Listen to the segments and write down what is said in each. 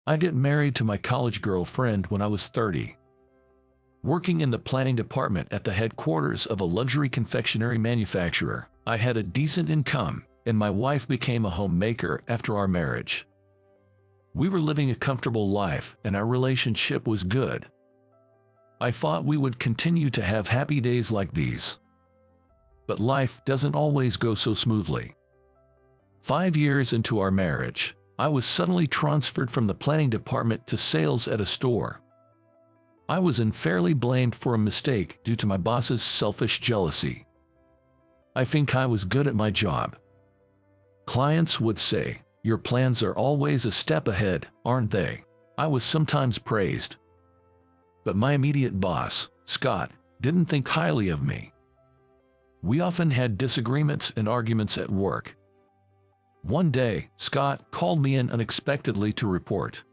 I got married to my college girlfriend when I was 30. Working in the planning department at the headquarters of a luxury confectionery manufacturer, I had a decent income, and my wife became a homemaker after our marriage. We were living a comfortable life, and our relationship was good. I thought we would continue to have happy days like these. But life doesn't always go so smoothly. 5 years into our marriage, I was suddenly transferred from the planning department to sales at a store. I was unfairly blamed for a mistake due to my boss's selfish jealousy. I think I was good at my job. Clients would say, "Your plans are always a step ahead, aren't they?" I was sometimes praised. But my immediate boss, Scott, didn't think highly of me. We often had disagreements and arguments at work. One day, Scott called me in unexpectedly to report.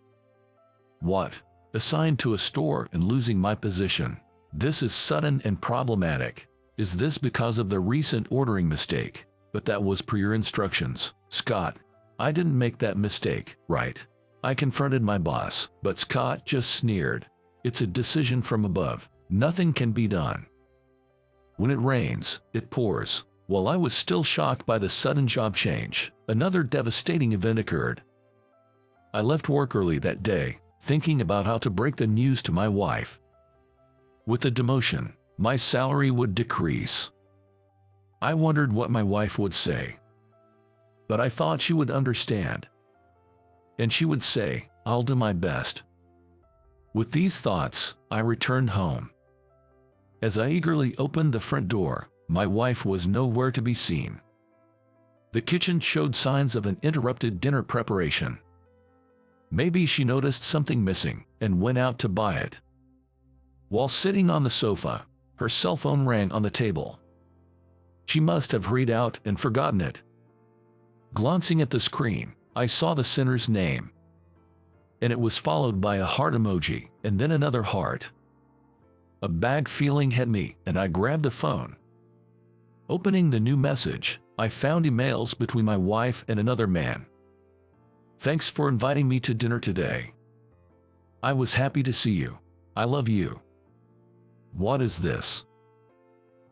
"What? Assigned to a store and losing my position. This is sudden and problematic. Is this because of the recent ordering mistake? But that was per your instructions, Scott. I didn't make that mistake, right?" I confronted my boss, but Scott just sneered. "It's a decision from above. Nothing can be done. When it rains, it pours." While I was still shocked by the sudden job change, another devastating event occurred. I left work early that day, thinking about how to break the news to my wife. With the demotion, my salary would decrease. I wondered what my wife would say. But I thought she would understand. And she would say, "I'll do my best." With these thoughts, I returned home. As I eagerly opened the front door, my wife was nowhere to be seen. The kitchen showed signs of an interrupted dinner preparation. Maybe she noticed something missing and went out to buy it. While sitting on the sofa, her cell phone rang on the table. She must have hurried out and forgotten it. Glancing at the screen, I saw the sender's name. And it was followed by a heart emoji and then another heart. A bad feeling hit me and I grabbed the phone. Opening the new message, I found emails between my wife and another man. "Thanks for inviting me to dinner today. I was happy to see you. I love you." What is this?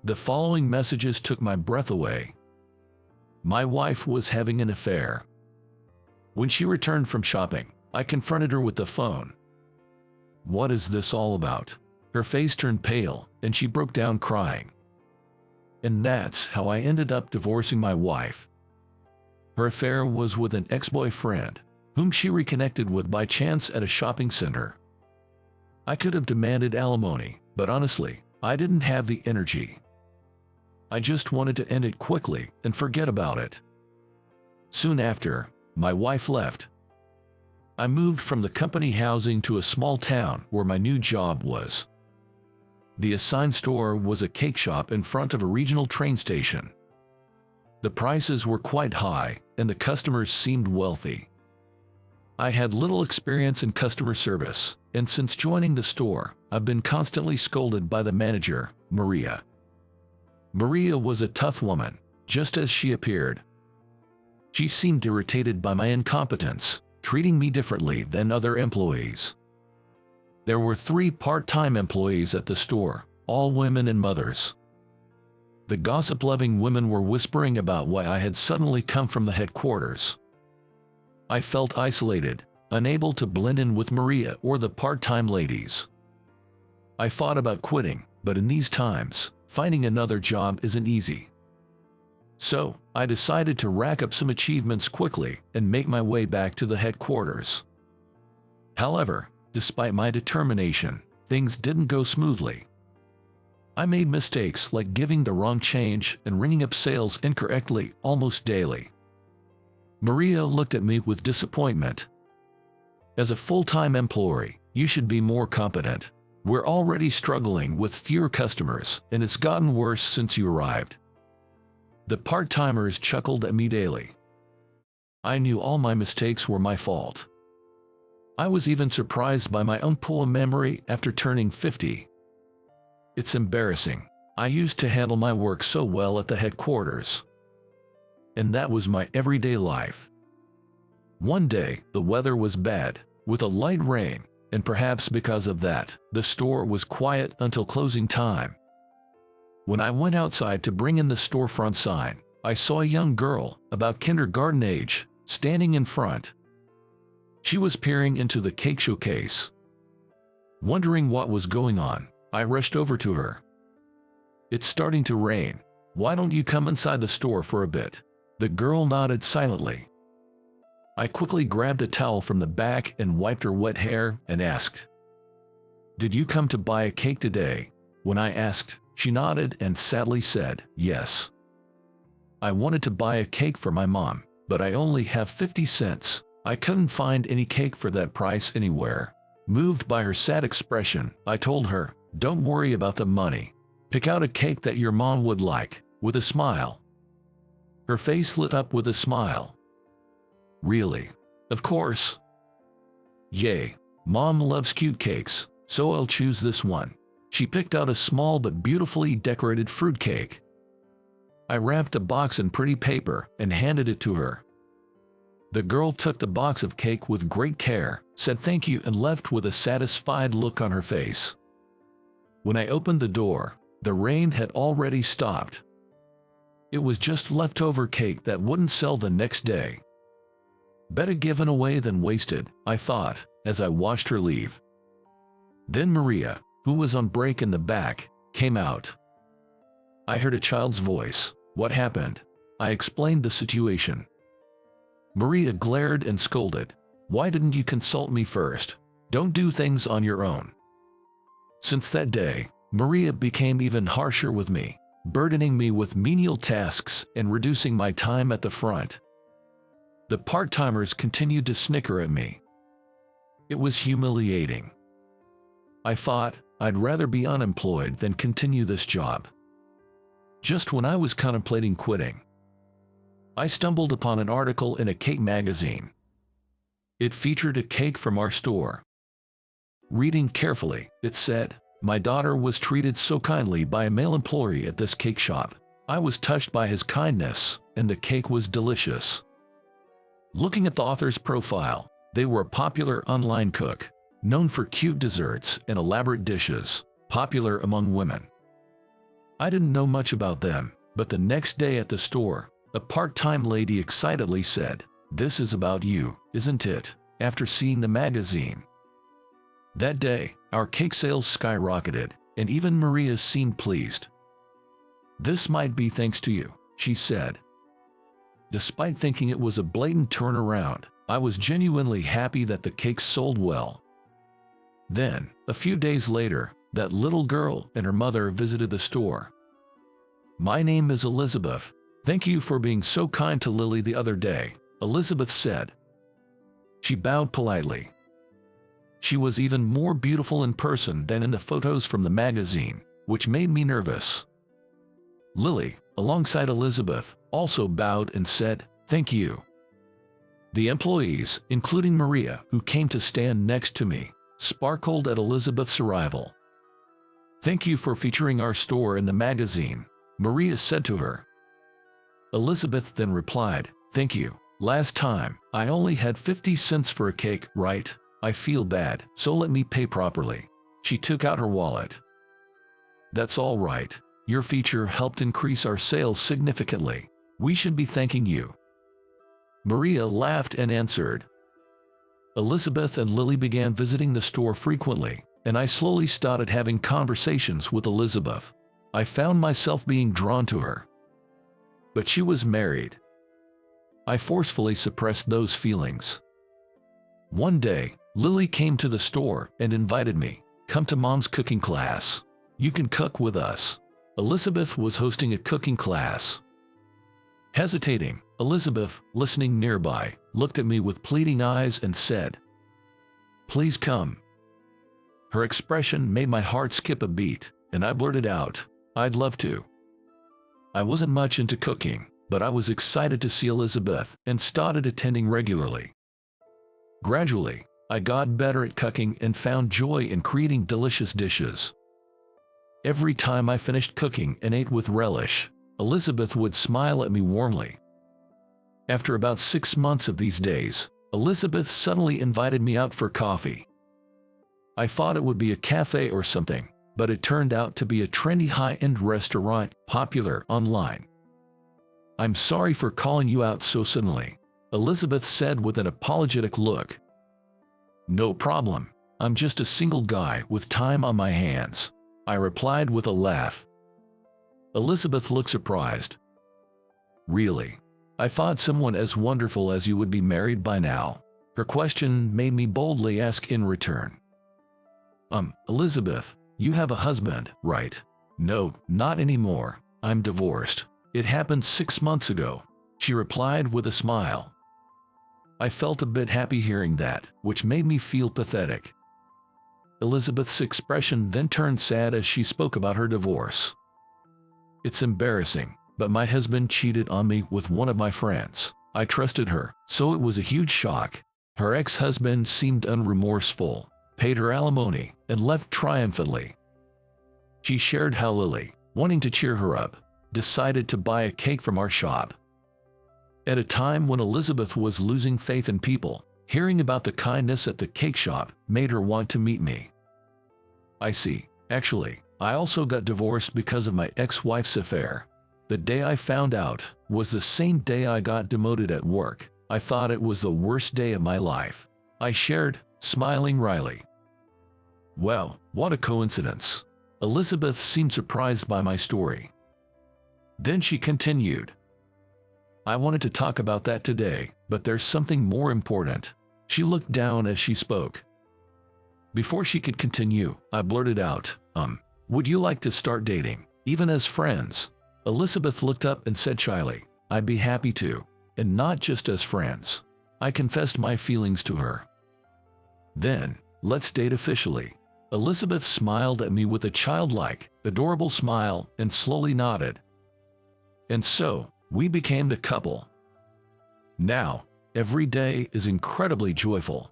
The following messages took my breath away. My wife was having an affair. When she returned from shopping, I confronted her with the phone. What is this all about? Her face turned pale, and she broke down crying. And that's how I ended up divorcing my wife. Her affair was with an ex-boyfriend, whom she reconnected with by chance at a shopping center. I could have demanded alimony, but honestly, I didn't have the energy. I just wanted to end it quickly and forget about it. Soon after, my wife left. I moved from the company housing to a small town where my new job was. The assigned store was a cake shop in front of a regional train station. The prices were quite high, and the customers seemed wealthy. I had little experience in customer service, and since joining the store, I've been constantly scolded by the manager, Maria. Maria was a tough woman, just as she appeared. She seemed irritated by my incompetence, treating me differently than other employees. There were 3 part-time employees at the store, all women and mothers. The gossip-loving women were whispering about why I had suddenly come from the headquarters. I felt isolated, unable to blend in with Maria or the part-time ladies. I thought about quitting, but in these times, finding another job isn't easy. So, I decided to rack up some achievements quickly and make my way back to the headquarters. However, despite my determination, things didn't go smoothly. I made mistakes like giving the wrong change and ringing up sales incorrectly almost daily. Maria looked at me with disappointment. "As a full-time employee, you should be more competent. We're already struggling with fewer customers, and it's gotten worse since you arrived." The part-timers chuckled at me daily. I knew all my mistakes were my fault. I was even surprised by my own poor memory after turning 50. It's embarrassing. I used to handle my work so well at the headquarters. And that was my everyday life. One day, the weather was bad, with a light rain, and perhaps because of that, the store was quiet until closing time. When I went outside to bring in the storefront sign, I saw a young girl, about kindergarten age, standing in front. She was peering into the cake showcase. Wondering what was going on, I rushed over to her. "It's starting to rain. Why don't you come inside the store for a bit?" The girl nodded silently. I quickly grabbed a towel from the back and wiped her wet hair and asked, "Did you come to buy a cake today?" When I asked, she nodded and sadly said, "Yes. I wanted to buy a cake for my mom, but I only have 50 cents. I couldn't find any cake for that price anywhere." Moved by her sad expression, I told her, "Don't worry about the money. Pick out a cake that your mom would like," with a smile. Her face lit up with a smile. "Really? Of course. Yay, Mom loves cute cakes, so I'll choose this one." She picked out a small but beautifully decorated fruit cake. I wrapped the box in pretty paper and handed it to her. The girl took the box of cake with great care, said thank you and left with a satisfied look on her face. When I opened the door, the rain had already stopped. It was just leftover cake that wouldn't sell the next day. Better given away than wasted, I thought, as I watched her leave. Then Maria, who was on break in the back, came out. I heard a child's voice. "What happened?" I explained the situation. Maria glared and scolded. "Why didn't you consult me first? Don't do things on your own." Since that day, Maria became even harsher with me, burdening me with menial tasks and reducing my time at the front. The part-timers continued to snicker at me. It was humiliating. I thought I'd rather be unemployed than continue this job. Just when I was contemplating quitting, I stumbled upon an article in a cake magazine. It featured a cake from our store. Reading carefully, it said, "My daughter was treated so kindly by a male employee at this cake shop. I was touched by his kindness, and the cake was delicious." Looking at the author's profile, they were a popular online cook, known for cute desserts and elaborate dishes, popular among women. I didn't know much about them, but the next day at the store, a part-time lady excitedly said, "This is about you, isn't it?" after seeing the magazine. That day, our cake sales skyrocketed, and even Maria seemed pleased. "This might be thanks to you," she said. Despite thinking it was a blatant turnaround, I was genuinely happy that the cakes sold well. Then, a few days later, that little girl and her mother visited the store. "My name is Elizabeth. Thank you for being so kind to Lily the other day," Elizabeth said. She bowed politely. She was even more beautiful in person than in the photos from the magazine, which made me nervous. Lily, alongside Elizabeth, also bowed and said, "Thank you." The employees, including Maria, who came to stand next to me, sparkled at Elizabeth's arrival. "Thank you for featuring our store in the magazine," Maria said to her. Elizabeth then replied, "Thank you. Last time, I only had 50 cents for a cake, right? I feel bad, so let me pay properly." She took out her wallet. "That's all right. Your feature helped increase our sales significantly. We should be thanking you." Maria laughed and answered. Elizabeth and Lily began visiting the store frequently, and I slowly started having conversations with Elizabeth. I found myself being drawn to her. But she was married. I forcefully suppressed those feelings. One day, Lily came to the store and invited me, "Come to Mom's cooking class. You can cook with us." Elizabeth was hosting a cooking class. Hesitating, Elizabeth, listening nearby, looked at me with pleading eyes and said, "Please come." Her expression made my heart skip a beat, and I blurted out, "I'd love to." I wasn't much into cooking, but I was excited to see Elizabeth and started attending regularly. Gradually, I got better at cooking and found joy in creating delicious dishes. Every time I finished cooking and ate with relish, Elizabeth would smile at me warmly. After about 6 months of these days, Elizabeth suddenly invited me out for coffee. I thought it would be a cafe or something, but it turned out to be a trendy high-end restaurant popular online. "I'm sorry for calling you out so suddenly," Elizabeth said with an apologetic look. "No problem. I'm just a single guy with time on my hands," I replied with a laugh. Elizabeth looked surprised. "Really? I thought someone as wonderful as you would be married by now." Her question made me boldly ask in return. Elizabeth, you have a husband, right?" "No, not anymore. I'm divorced. It happened 6 months ago," she replied with a smile. I felt a bit happy hearing that, which made me feel pathetic. Elizabeth's expression then turned sad as she spoke about her divorce. "It's embarrassing, but my husband cheated on me with one of my friends. I trusted her, so it was a huge shock. Her ex-husband seemed unremorseful, paid her alimony, and left triumphantly." She shared how Lily, wanting to cheer her up, decided to buy a cake from our shop. At a time when Elizabeth was losing faith in people, hearing about the kindness at the cake shop made her want to meet me. "I see. Actually, I also got divorced because of my ex-wife's affair. The day I found out was the same day I got demoted at work. I thought it was the worst day of my life," I shared, smiling wryly. "Well, what a coincidence." Elizabeth seemed surprised by my story. Then she continued, "I wanted to talk about that today, but there's something more important." She looked down as she spoke. Before she could continue, I blurted out, "Would you like to start dating, even as friends?" Elizabeth looked up and said shyly, "I'd be happy to, and not just as friends." I confessed my feelings to her. "Then, let's date officially." Elizabeth smiled at me with a childlike, adorable smile and slowly nodded. And so, we became a couple. Now, every day is incredibly joyful.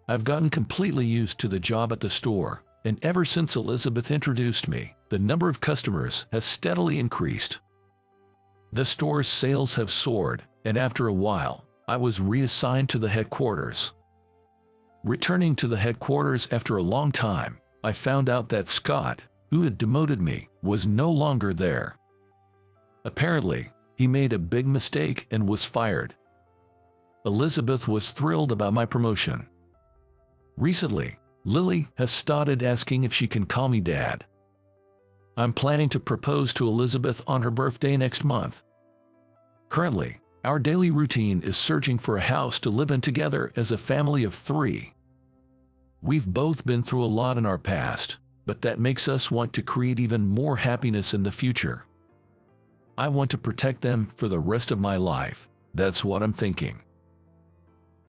I've gotten completely used to the job at the store, and ever since Elizabeth introduced me, the number of customers has steadily increased. The store's sales have soared, and after a while, I was reassigned to the headquarters. Returning to the headquarters after a long time, I found out that Scott, who had demoted me, was no longer there. Apparently, he made a big mistake and was fired. Elizabeth was thrilled about my promotion. Recently, Lily has started asking if she can call me Dad. I'm planning to propose to Elizabeth on her birthday next month. Currently, our daily routine is searching for a house to live in together as a family of 3. We've both been through a lot in our past, but that makes us want to create even more happiness in the future. I want to protect them for the rest of my life. That's what I'm thinking.